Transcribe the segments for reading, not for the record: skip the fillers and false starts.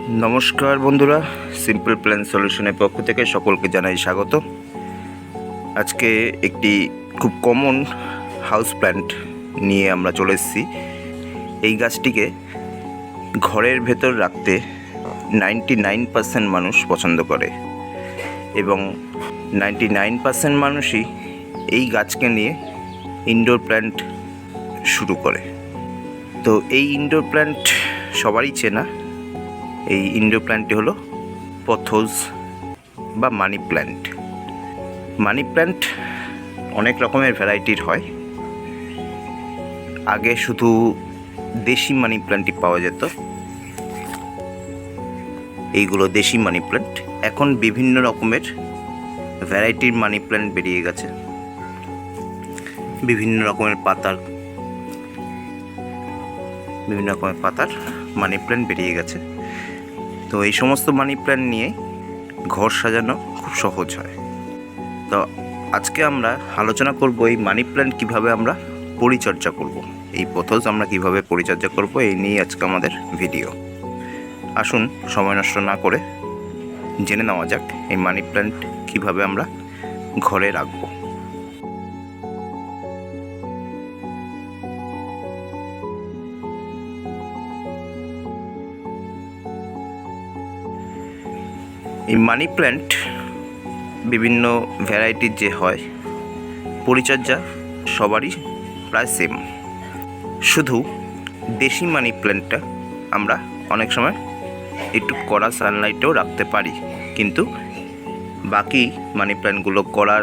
নমস্কার বন্ধুরা, simple plan সলিউশনের পক্ষ থেকে সকলকে জানাই স্বাগত। আজকে একটি খুব কমন হাউস প্ল্যান্ট নিয়ে আমরা চলে এসেছি। এই গাছটিকে ঘরের ভেতর রাখতে 99% মানুষ পছন্দ করে এবং 99% মানুষই এই গাছকে নিয়ে ইনডোর প্ল্যান্ট শুরু করে। তো এই ইনডোর প্ল্যান্ট সবারই চেনা। এই ইনডোর প্ল্যান্টটি হলো পথোস বা মানি প্ল্যান্ট। মানি প্ল্যান্ট অনেক রকমের ভ্যারাইটির হয়। আগে শুধু দেশি মানি প্ল্যান্টই পাওয়া যেত, এইগুলো দেশি মানি প্ল্যান্ট। এখন বিভিন্ন রকমের ভ্যারাইটির মানি প্ল্যান্ট বেরিয়ে গেছে, বিভিন্ন রকমের পাতার মানি প্ল্যান্ট বেরিয়ে গেছে। তো এই সমস্ত মানি প্ল্যান্ট নিয়ে ঘর সাজানো খুব সহজ হয়। তো আজকে আমরা আলোচনা করব এই মানি প্ল্যান্ট কীভাবে আমরা পরিচর্যা করব, এই পথোস আমরা কীভাবে পরিচর্যা করব, এই নিয়ে আজকে আমাদের ভিডিও। আসুন সময় নষ্ট না করে জেনে নেওয়া যাক এই মানি প্ল্যান্ট কীভাবে আমরা ঘরে রাখব। এই মানি প্ল্যান্ট বিভিন্ন ভ্যারাইটির যে হয়, পরিচর্যা সবারই প্রায় সেম। শুধু দেশি মানি প্ল্যান্টটা আমরা অনেক সময় একটু কড়া সানলাইটেও রাখতে পারি, কিন্তু বাকি মানি প্ল্যান্টগুলো কড়া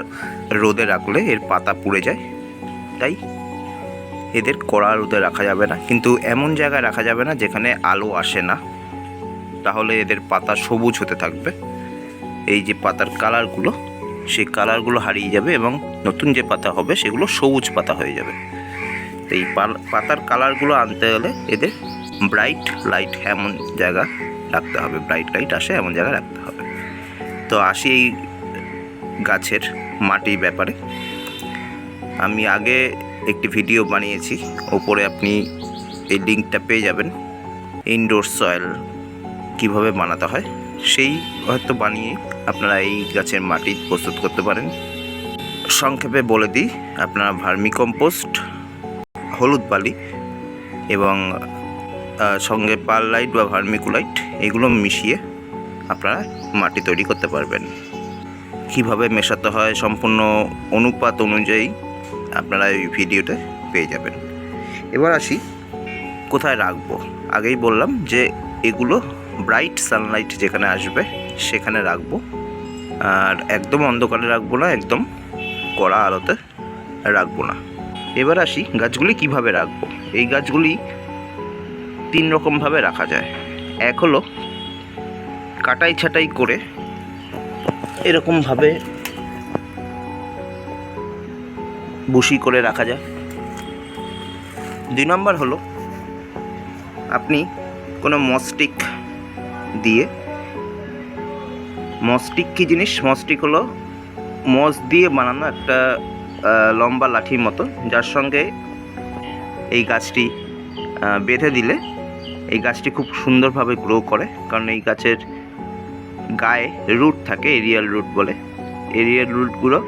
রোদে রাখলে এর পাতা পুড়ে যায়, তাই এদের কড়া রোদে রাখা যাবে না। কিন্তু এমন জায়গায় রাখা যাবে না যেখানে আলো আসে না, তাহলে এদের পাতা সবুজ হতে থাকবে। এই যে পাতার কালারগুলো, সেই কালারগুলো হারিয়ে যাবে এবং নতুন যে পাতা হবে সেগুলো সবুজ পাতা হয়ে যাবে। এই পাতার কালারগুলো আনতে গেলে এদের ব্রাইট লাইট এমন জায়গা রাখতে হবে, ব্রাইট লাইট আসে এমন জায়গা রাখতে হবে। তো আসি এই গাছের মাটির ব্যাপারে। আমি আগে একটি ভিডিও বানিয়েছি, ওপরে আপনি এই লিঙ্কটা পেয়ে যাবেন। ইনডোর সয়েল কীভাবে বানাতে হয় সেই হয়তো বানিয়ে আপনারা এই গাছের মাটি প্রস্তুত করতে পারেন। সংক্ষেপে বলে দিই, আপনারা ভার্মি কম্পোস্ট, হলুদ বালি এবং সঙ্গে পারলাইট বা ভার্মিকুলাইট এগুলো মিশিয়ে আপনারা মাটি তৈরি করতে পারবেন। কিভাবে মেশাতে হয় সম্পূর্ণ অনুপাত অনুযায়ী আপনারা এই ভিডিওতে পেয়ে যাবেন। এবার আসি কোথায় রাখবো। আগেই বললাম যে এগুলো ব্রাইট সানলাইট যেখানে আসবে সেখানে রাখবো, আর একদম অন্ধকারে রাখবো না, একদম কড়া আলোতে রাখবো না। এবার আসি গাছগুলি কিভাবে রাখবো। এই গাছগুলি 3 রকমভাবে রাখা যায়। এক হলো কাটাই ছাটাই করে এরকমভাবে বুশি করে রাখা যায়। 2 নম্বর হলো আপনি কোনো মসটিক দিয়ে, মসটিক কী জিনিস? মসটিক হলো মস দিয়ে বানানো একটা লম্বা লাঠির মতো, যার সঙ্গে এই গাছটি বেঁধে দিলে এই গাছটি খুব সুন্দরভাবে গ্রো করে। কারণ এই গাছের গায়ে রুট থাকে, এরিয়াল রুট বলে। এরিয়াল রুটগুলো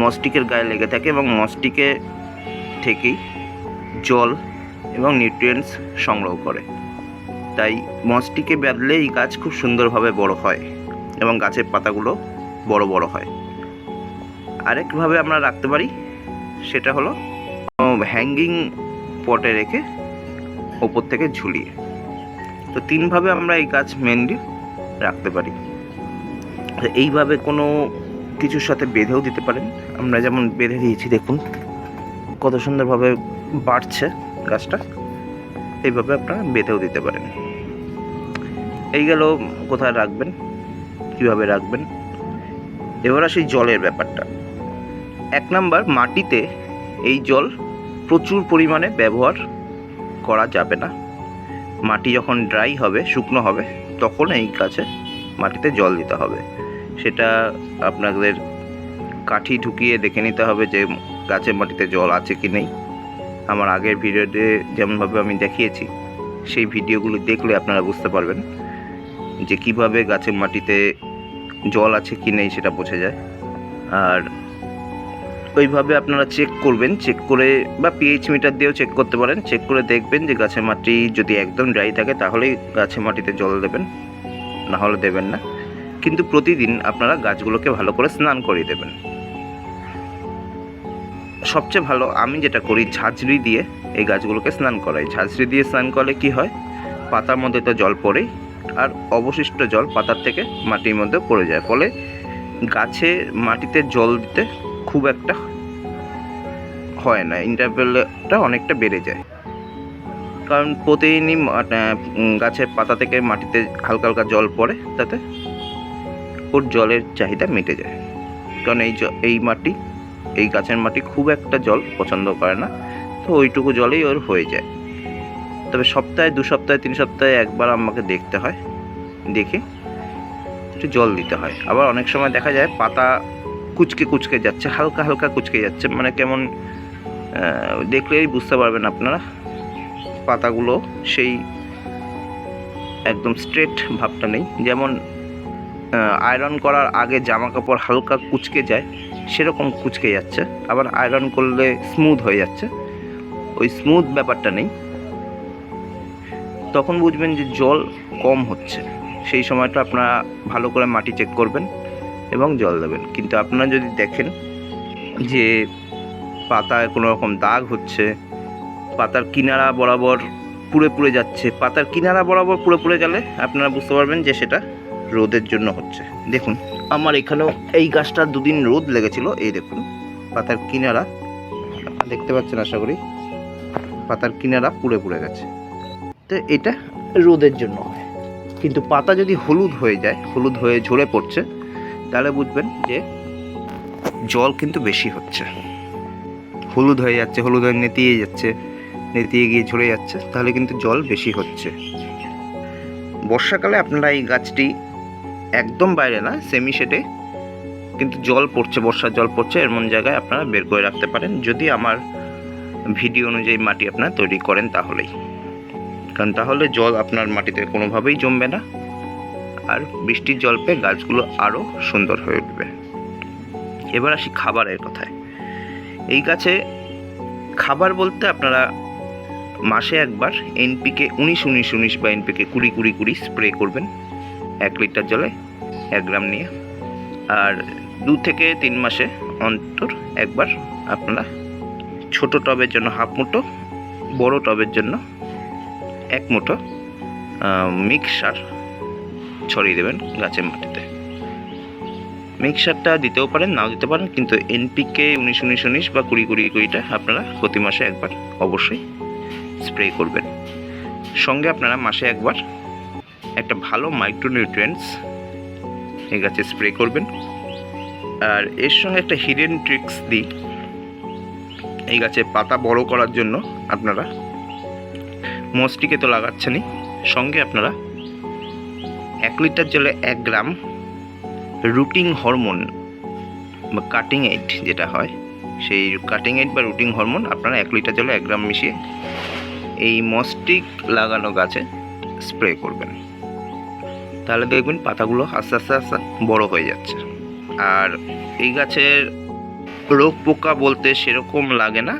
মসটিকের গায়ে লেগে থাকে এবং মসটিকে থেকেই জল এবং নিউট্রিয়েন্টস সংগ্রহ করে। তাই মসটিকে বেঁধলে এই গাছ খুব সুন্দরভাবে বড় হয় এবং গাছের পাতাগুলো বড় বড় হয়। আরেকভাবে আমরা রাখতে পারি, সেটা হলো হ্যাঙ্গিং পটে রেখে ওপর থেকে ঝুলিয়ে। তো 3ভাবে আমরা এই গাছ মেনলি রাখতে পারি। এইভাবে কোনো কিছুর সাথে বেঁধেও দিতে পারেন। আমরা যেমন বেঁধে দিয়েছি, দেখুন কত সুন্দরভাবে বাড়ছে গাছটা। এইভাবে আপনারা বেঁধেও দিতে পারেন। এই গেল কোথায় রাখবেন, কীভাবে রাখবেন। এবার আসি জলের ব্যাপারটা। 1 নাম্বার, মাটিতে এই জল প্রচুর পরিমাণে ব্যবহার করা যাবে না। মাটি যখন ড্রাই হবে, শুকনো হবে, তখন এই গাছে মাটিতে জল দিতে হবে। সেটা আপনাদের কাঠি ঢুকিয়ে দেখে নিতে হবে যে গাছের মাটিতে জল আছে কি নেই। আমার আগের ভিডিওতে যেমনভাবে আমি দেখিয়েছি, সেই ভিডিওগুলো দেখলে আপনারা বুঝতে পারবেন। যে কিভাবে গাছের মাটিতে জল আছে কি নেই সেটা বোঝা যায়। আর ওইভাবে আপনারা চেক করবেন, চেক করে বা পিএইচ মিটার দিয়েও চেক করতে পারেন। চেক করে দেখবেন যে গাছের মাটি যদি একদম ড্রাই থাকে তাহলেই গাছের মাটিতে জল দেবেন, না হলে দেবেন না। কিন্তু প্রতিদিন আপনারা গাছগুলোকে ভালো করে স্নান করিয়ে দেবেন। সবচেয়ে ভালো আমি যেটা করি, ঝাঁঝরি দিয়ে এই গাছগুলোকে স্নান করাই। ঝাঁঝরি দিয়ে স্নান করলে কি হয়, পাতার মধ্যে তো জল পড়েই, আর অবশিষ্ট জল পাতার থেকে মাটির মধ্যে পড়ে যায়, ফলে গাছে মাটিতে জল দিতে খুব একটা হয় না, ইন্টারভ্যালটা অনেকটা বেড়ে যায়। কারণ প্রতিদিনই গাছের পাতা থেকে মাটিতে হালকা হালকা জল পড়ে, তাতে ওর জলের চাহিদা মিটে যায়। কারণ এই মাটি, এই গাছের মাটি খুব একটা জল পছন্দ করে না, তো ওইটুকু জলেই ওর হয়ে যায়। তবে সপ্তাহে 2 সপ্তাহে 3 সপ্তাহে একবার আমাকে দেখতে হয়, দেখে একটু জল দিতে হয়। আবার অনেক সময় দেখা যায় পাতা কুচকে কুচকে যাচ্ছে, হালকা হালকা কুচকে যাচ্ছে, মানে কেমন দেখলেই বুঝতে পারবেন আপনারা, পাতাগুলো সেই একদম স্ট্রেট ভাবটা নেই। যেমন আয়রন করার আগে জামা কাপড় হালকা কুচকে যায়, সেরকম কুচকে যাচ্ছে। আবার আয়রন করলে স্মুথ হয়ে যাচ্ছে, ওই স্মুথ ব্যাপারটা নেই। তখন বুঝবেন যে জল কম হচ্ছে। সেই সময়টা আপনারা ভালো করে মাটি চেক করবেন এবং জল দেবেন। কিন্তু আপনারা যদি দেখেন যে পাতায় কোনো রকম দাগ হচ্ছে, পাতার কিনারা বরাবর পুড়ে পুড়ে যাচ্ছে, পাতার কিনারা বরাবর পুড়ে পুড়ে গেলে আপনারা বুঝতে পারবেন যে সেটা রোদের জন্য হচ্ছে। দেখুন আমার এখানেও এই গাছটা 2 দিন রোদ লেগেছিল, এই দেখুন পাতার কিনারা, দেখতে পাচ্ছেন আশা করি, পাতার কিনারা পুড়ে পুড়ে গেছে। তো এটা রোদের জন্য হয়। কিন্তু পাতা যদি হলুদ হয়ে যায়, হলুদ হয়ে ঝরে পড়ছে, তাহলে বুঝবেন যে জল কিন্তু বেশি হচ্ছে। হলুদ হয়ে যাচ্ছে, হলুদ হয়ে নেতিয়ে যাচ্ছে, নেতিয়ে গিয়ে ঝরে যাচ্ছে, তাহলে কিন্তু জল বেশি হচ্ছে। বর্ষাকালে আপনারা এই গাছটি একদম বাইরে না, সেমি শেডে, কিন্তু জল পড়ছে, বর্ষার জল পড়ছে এমন জায়গায় আপনারা বের করে রাখতে পারেন, যদি আমার ভিডিও অনুযায়ী মাটি আপনারা তৈরি করেন তাহলেই। কারণ তাহলে জল আপনার মাটিতে কোনোভাবেই জমবে না, আর বৃষ্টির জল পেয়ে গাছগুলো আরও সুন্দর হয়ে উঠবে। এবার আসি খাবারের কথায়। এই গাছে খাবার বলতে আপনারা মাসে একবার এনপিকে 19-19-19 বা এনপিকে 20-20-20 স্প্রে করবেন 1 লিটার জলে 1 গ্রাম নিয়ে। আর 2 থেকে 3 মাসে অন্তর একবার আপনারা ছোট টবের জন্য 1/2 মুঠো, বড় টবের জন্য 1 মুঠো মিক্স সার ছড়িয়ে দেবেন গাছের মাটিতে। মিক্স সারটা দিতেও পারেন, নাও দিতে পারেন, কিন্তু এনপিকে 19-19-19 বা 20-20-20টা আপনারা প্রতি মাসে একবার অবশ্যই স্প্রে করবেন। সঙ্গে আপনারা মাসে একবার একটা ভালো মাইক্রোনিউট্রিয়েন্টস এই গাছে স্প্রে করবেন। আর এর সঙ্গে একটা হিডেন ট্রিক্স দিই, এই গাছে পাতা বড় করার জন্য আপনারা মস্টিকে তো লাগাচ্ছেনই, সঙ্গে আপনারা 1 লিটার জলে 1 গ্রাম রুটিং হরমোন বা কাটিং এইড যেটা হয়, সেই কাটিং এইড বা রুটিং হরমোন আপনারা 1 লিটার জলে 1 গ্রাম মিশিয়ে এই মস্টিক লাগানো গাছে স্প্রে করবেন। তাহলে দেখবেন পাতাগুলো আস্তে আস্তে আস্তে বড় হয়ে যাচ্ছে। আর এই গাছের রোগ পোকা বলতে সেরকম লাগে না,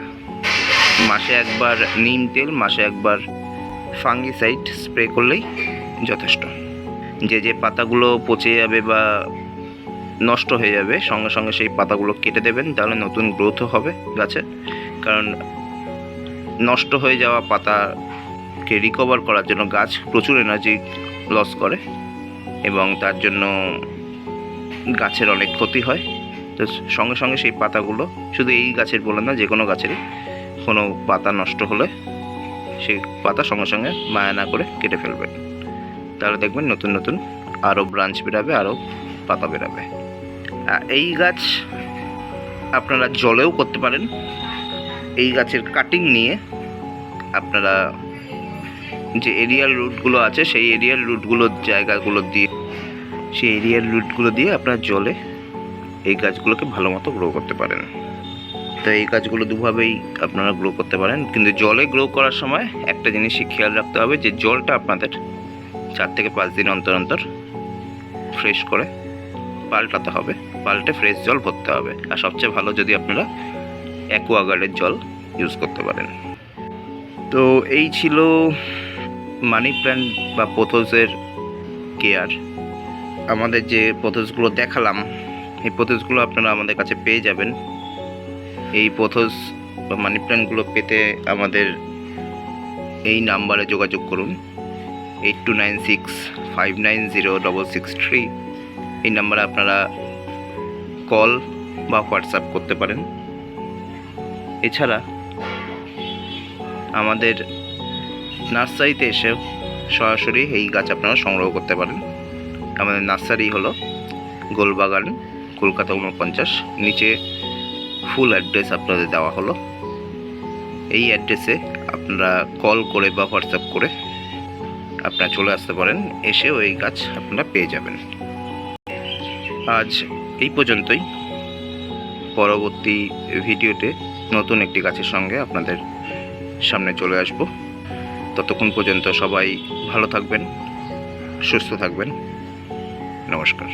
মাসে একবার নিম তেল, মাসে একবার ফাঙ্গিসাইড স্প্রে করলেই যথেষ্ট। যে পাতাগুলো পচে যাবে বা নষ্ট হয়ে যাবে, সঙ্গে সঙ্গে সেই পাতাগুলো কেটে দেবেন, তাহলে নতুন গ্রোথও হবে গাছে। কারণ নষ্ট হয়ে যাওয়া পাতাকে রিকভার করার জন্য গাছ প্রচুর এনার্জি লস করে, এবং তার জন্য গাছের অনেক ক্ষতি হয়। তো সঙ্গে সঙ্গে সেই পাতাগুলো, শুধু এই গাছের বলে না, যে কোনো গাছেরই কোনো পাতা নষ্ট হলে সেই পাতা সঙ্গে সঙ্গে মায়া না করে কেটে ফেলবেন, তাহলে দেখবেন নতুন নতুন আরও ব্রাঞ্চ বেরাবে, আরও পাতা বেরাবে। এই গাছ আপনারা জলেও করতে পারেন। এই গাছের কাটিং নিয়ে আপনারা যে এরিয়াল রুটগুলো আছে, সেই এরিয়াল রুটগুলোর জায়গাগুলো দিয়ে, সেই এরিয়াল রুটগুলো দিয়ে আপনারা জলে এই গাছগুলোকে ভালো মতো গ্রো করতে পারেন। তো এই গাছগুলো দুভাবেই আপনারা গ্রো করতে পারেন, কিন্তু জলে গ্রো করার সময় একটা জিনিসই খেয়াল রাখতে হবে, যে জলটা আপনাদের 4 থেকে 5 দিন অন্তর অন্তর ফ্রেশ করে পাল্টাতে হবে, পাল্টে ফ্রেশ জল ভরতে হবে। আর সবচেয়ে ভালো যদি আপনারা অ্যাকোয়াগার্ডের জল ইউজ করতে পারেন। তো এই ছিল মানি প্ল্যান্ট বা পোথোসের কেয়ার। আমাদের যে পোথোসগুলো দেখালাম, এই পোথোসগুলো আপনারা আমাদের কাছে পেয়ে যাবেন। এই পোথোস বা মানি প্ল্যান্টগুলো পেতে আমাদের এই নাম্বারে যোগাযোগ করুন, 8296590663। এই নাম্বারে আপনারা কল বা হোয়াটসঅ্যাপ করতে পারেন। এছাড়া আমাদের নার্সারিতে এসেও সরাসরি এই গাছ আপনারা সংগ্রহ করতে পারেন। আমাদের নার্সারি হলো গোলবাগান, কলকাতা 49। নিচে ফুল অ্যাড্রেস আপনাদের দেওয়া হলো। এই অ্যাড্রেসে আপনারা কল করে বা হোয়াটসঅ্যাপ করে আপনারা চলে আসতে পারেন, এসেও এই গাছ আপনারা পেয়ে যাবেন। আজ এই পর্যন্তই। পরবর্তী ভিডিওতে নতুন একটি গাছের সঙ্গে আপনাদের সামনে চলে আসব। ততক্ষণ পর্যন্ত সবাই ভালো থাকবেন, সুস্থ থাকবেন। নমস্কার।